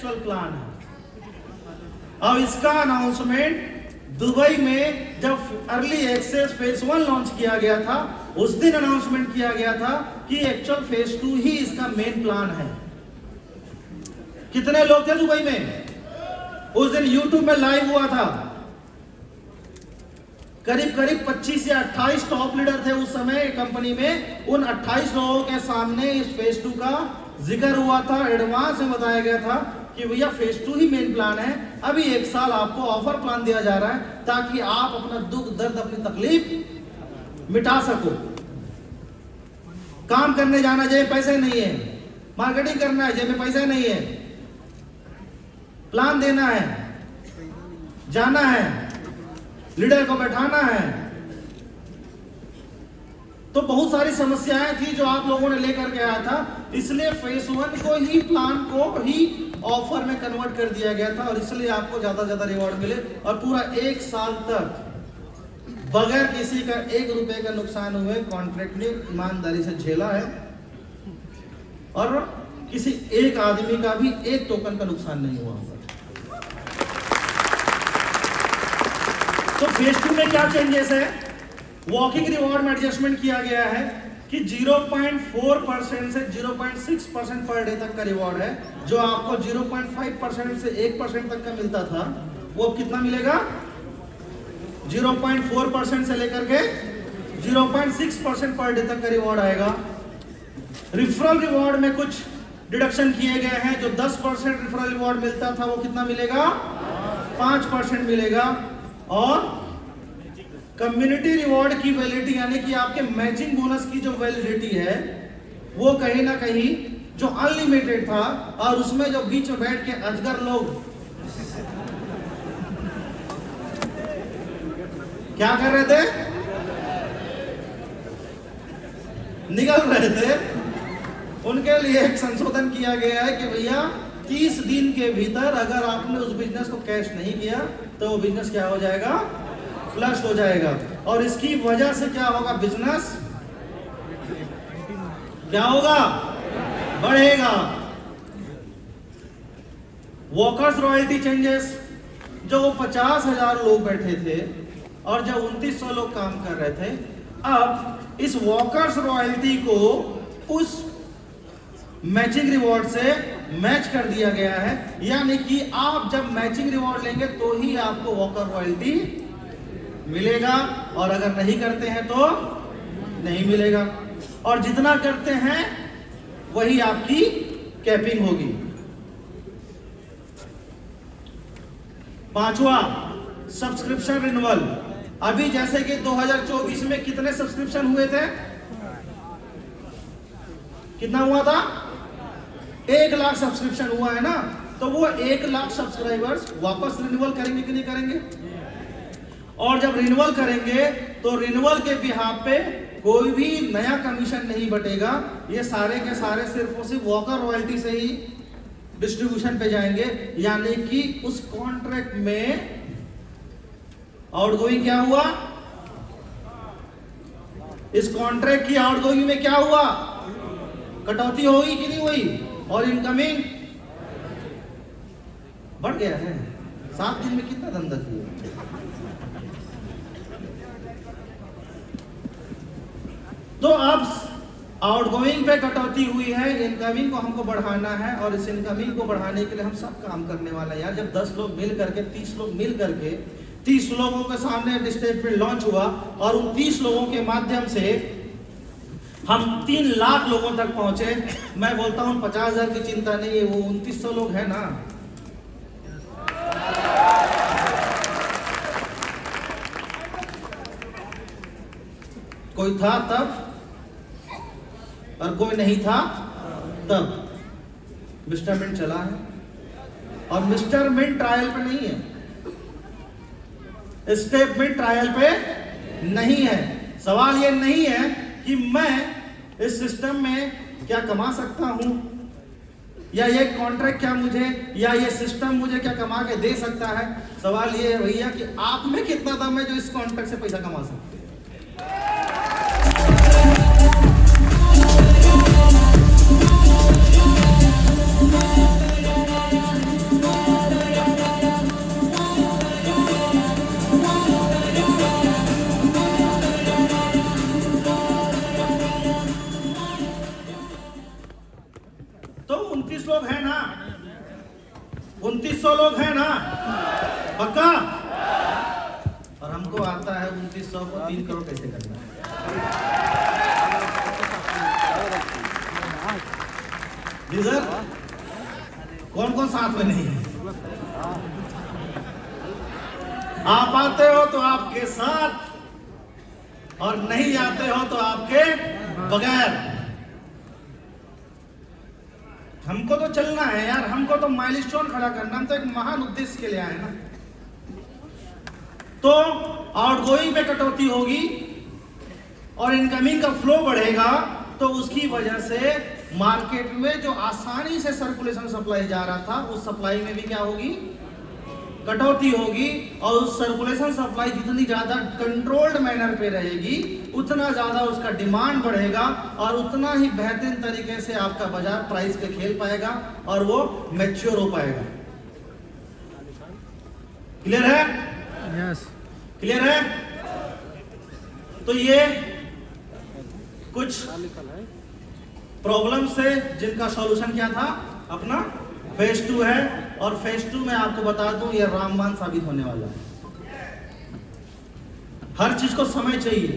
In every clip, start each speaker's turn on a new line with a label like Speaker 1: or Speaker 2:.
Speaker 1: Actual plan है। अब इसका अनाउंसमेंट दुबई में जब अर्ली एक्सेस फेज 1 लॉन्च किया गया था, उस दिन अनाउंसमेंट किया गया था कि एक्चुअल फेज 2 ही इसका मेन प्लान है। कितने लोग थे दुबई में? उस दिन यूट्यूब में लाइव हुआ था, करीब 25 या 28 टॉप लीडर थे उस समय कंपनी में। उन 28 लोगों के सामने इस फेज 2 का जिक्र हुआ था, एडवांस में बताया गया था कि भैया फेज 2 ही मेन प्लान है। अभी 1 साल आपको ऑफर प्लान दिया जा रहा है ताकि आप अपना दुख दर्द, अपनी तकलीफ मिटा सको। काम करने जाना जेब पैसे नहीं है, मार्केटिंग करना है जेब में पैसे नहीं है, प्लान देना है, जाना है, लीडर को बैठाना है। तो बहुत सारी समस्याएं थी जो आप लोगों ने लेकर के आया था, इसलिए फेज 1 को ही, प्लान को ही ऑफर में कन्वर्ट कर दिया गया था और इसलिए आपको ज्यादा ज्यादा रिवॉर्ड मिले। और पूरा 1 साल तक बगैर किसी का 1 रुपए का नुकसान हुए कॉन्ट्रैक्ट ने ईमानदारी से झेला है और किसी एक आदमी का भी 1 टोकन का नुकसान नहीं हुआ। तो फेज 2 में क्या चेंजेस है? वॉकिंग रिवॉर्ड में एडजस्टमेंट किया गया है कि 0.4% से 0.6% पर डे तक का रिवॉर्ड है। जो आपको 0.5% से 1% तक का मिलता था, वो कितना मिलेगा? 0.4% से लेकर के 0.6% पर डे तक का रिवॉर्ड आएगा। रिफरल रिवॉर्ड में कुछ डिडक्शन किए गए हैं। जो 10% रिफरल रिवॉर्ड मिलता था, वो कितना मिलेगा? 5% मिलेगा। और कम्युनिटी रिवॉर्ड की वैलिडिटी, यानी कि आपके मैचिंग बोनस की जो वैलिडिटी है, वो कहीं ना कहीं जो अनलिमिटेड था, और उसमें जो बीच में बैठ के अजगर लोग क्या कर रहे थे? निकल रहे थे। उनके लिए एक संशोधन किया गया है कि भैया 30 दिन के भीतर अगर आपने उस बिजनेस को कैश नहीं किया तो वो बिजनेस क्या हो जाएगा? फ्लश हो जाएगा। और इसकी वजह से क्या होगा? बिजनेस क्या होगा? बढ़ेगा। वर्कर्स रॉयल्टी चेंजेस, जो 50,000 लोग बैठे थे और जब 2900 लोग काम कर रहे थे, अब इस वर्कर्स रॉयल्टी को उस मैचिंग रिवॉर्ड से मैच कर दिया गया है। यानी कि आप जब मैचिंग रिवॉर्ड लेंगे तो ही आपको वर्कर रॉयल्टी मिलेगा, और अगर नहीं करते हैं तो नहीं मिलेगा। और जितना करते हैं वही आपकी कैपिंग होगी। 5वां, सब्सक्रिप्शन रिन्यूअल। अभी जैसे कि 2024 में कितने सब्सक्रिप्शन हुए थे? कितना हुआ था? 1 लाख सब्सक्रिप्शन हुआ है ना। तो वो 1 लाख सब्सक्राइबर्स वापस रिन्यूअल करेंगे कि नहीं करेंगे? और जब रिन्यूअल करेंगे तो रिन्यूअल के बिहाफ पे कोई भी नया कमीशन नहीं बटेगा। ये सारे के सारे सिर्फ और सिर्फ वर्कर रॉयल्टी से ही डिस्ट्रीब्यूशन पे जाएंगे। यानी कि उस कॉन्ट्रैक्ट में आउटगोइंग क्या हुआ? इस कॉन्ट्रैक्ट की आउटगोइंग में क्या हुआ? कटौती हुई कि नहीं हुई? और इनकमिंग बढ़ गया है। 7 दिन में कितना धंधा किया? तो अब आउटगोइंग पे कटौती हुई है, इनकमिंग को हमको बढ़ाना है। और इस इनकमिंग को बढ़ाने के लिए हम सब काम करने वाला है यार। जब 10 लोग मिल करके, 30 लोग मिल करके 30 लोगों के सामने स्टेटमेंट लॉन्च हुआ और उन 30 लोगों के माध्यम से हम 3 लाख लोगों तक पहुंचे। मैं बोलता हूं 50,000 की चिंता नहीं है, वो 2900 लोग है ना। कोई था तब और कोई नहीं था तब। मिस्टर मिंट चला है और मिस्टर मिंट ट्रायल पे नहीं है, स्टेप मिंट ट्रायल पे नहीं है। सवाल ये नहीं है कि मैं इस सिस्टम में क्या कमा सकता हूं, या ये कॉन्ट्रैक्ट क्या मुझे, या ये सिस्टम मुझे क्या कमा के दे सकता है। सवाल ये है भैया कि आप में कितना दम है जो इस कॉन्ट्रैक्ट से पैसा कमा सकते हैं। 2900 लोग हैं ना, पक्का? और हमको आता है 2900 को 3 करोड़ कैसे करना है। जी सर, कौन कौन साथ में नहीं है? आप आते हो तो आपके साथ, और नहीं आते हो तो आपके बगैर। हमको तो चलना है यार, हमको तो माइलस्टोन खड़ा करना, हम तो एक महान उद्देश्य के लिए आए ना। तो आउटगोइंग में कटौती होगी और इनकमिंग का फ्लो बढ़ेगा, तो उसकी वजह से मार्केट में जो आसानी से सर्कुलेशन सप्लाई जा रहा था, उस सप्लाई में भी क्या होगी? कटौती होगी। और उस सर्कुलेशन सप्लाई जितनी ज्यादा कंट्रोल्ड मैनर पे रहेगी, उतना ज्यादा उसका डिमांड बढ़ेगा और उतना ही बेहतरीन तरीके से आपका बाजार प्राइस पे खेल पाएगा और वो मैच्योर हो पाएगा। क्लियर है?
Speaker 2: यस।
Speaker 1: क्लियर है? तो ये कुछ प्रॉब्लम से जिनका सॉल्यूशन क्या था, अपना फेज 2 है। और फेज 2 में आपको बता दूं, ये रामबाण साबित होने वाला है। हर चीज को समय चाहिए,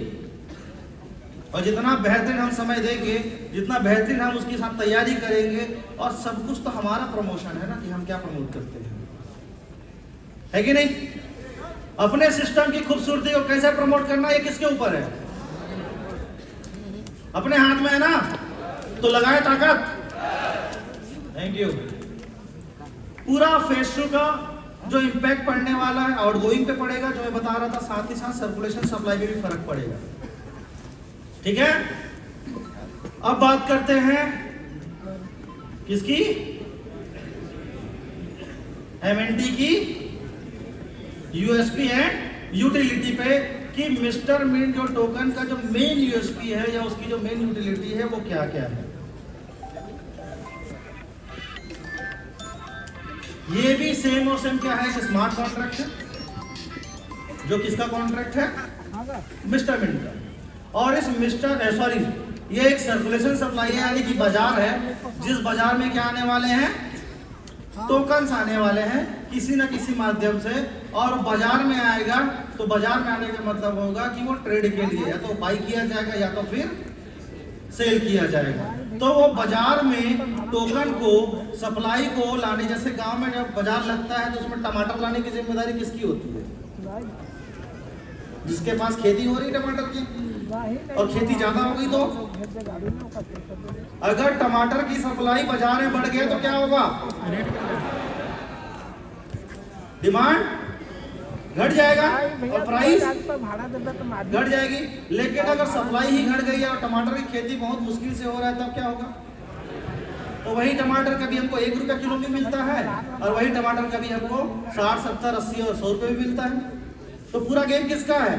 Speaker 1: और जितना बेहतरीन हम समय देंगे, जितना बेहतरीन हम उसके साथ तैयारी करेंगे, और सब कुछ तो हमारा प्रमोशन है ना, कि हम क्या प्रमोट करते हैं, है कि नहीं? अपने सिस्टम की खूबसूरती को कैसे प्रमोट करना, ये किसके ऊपर है? अपने हाथ में है ना, तो लगाए ताकत। Thank you. पूरा फेज 2 का जो इंपैक्ट पड़ने वाला है आउटगोइंग पे पड़ेगा, जो मैं बता रहा था, साथ ही साथ सर्कुलेशन सप्लाई में भी फर्क पड़ेगा। ठीक है? अब बात करते हैं किसकी? एमएनटी की यूएसपी एंड यूटिलिटी पे, कि मिस्टर मिंट जो टोकन का जो मेन यूएसपी है या उसकी जो मेन यूटिलिटी है वो क्या क्या है। ये भी सेम और सेम क्या है? स्मार्ट कॉन्ट्रैक्ट है, जो किसका कॉन्ट्रैक्ट है? मिस्टर मिंट का। और इस ये एक सर्कुलेशन सप्लाई है, यानी कि बाजार है, जिस बाजार में क्या आने वाले हैं? टोकन्स आने वाले हैं किसी ना किसी माध्यम से, और बाजार में आएगा तो बाजार में आने का मतलब होगा कि वो ट्रेड के लिए या तो बाई किया जाएगा या तो फिर सेल किया जाएगा। तो वो बाजार में टोकन को, सप्लाई को लाने, जैसे गांव में जब बाजार लगता है तो उसमें टमाटर लाने की जिम्मेदारी किसकी होती है? जिसके पास खेती हो रही है टमाटर की, और खेती ज्यादा हो गई तो अगर टमाटर की सप्लाई बाजार में बढ़ गया तो क्या होगा? डिमांड घट जाएगा और प्राइस घट जाएगी। लेकिन अगर सप्लाई ही घट गई है और टमाटर की खेती बहुत मुश्किल से हो रहा है, तब क्या होगा? तो वही टमाटर कभी हमको 1 रुपया किलो में मिलता है, और वही टमाटर कभी हमको 60, 70, 80 और 100 रुपये में मिलता है। तो पूरा गेम किसका है?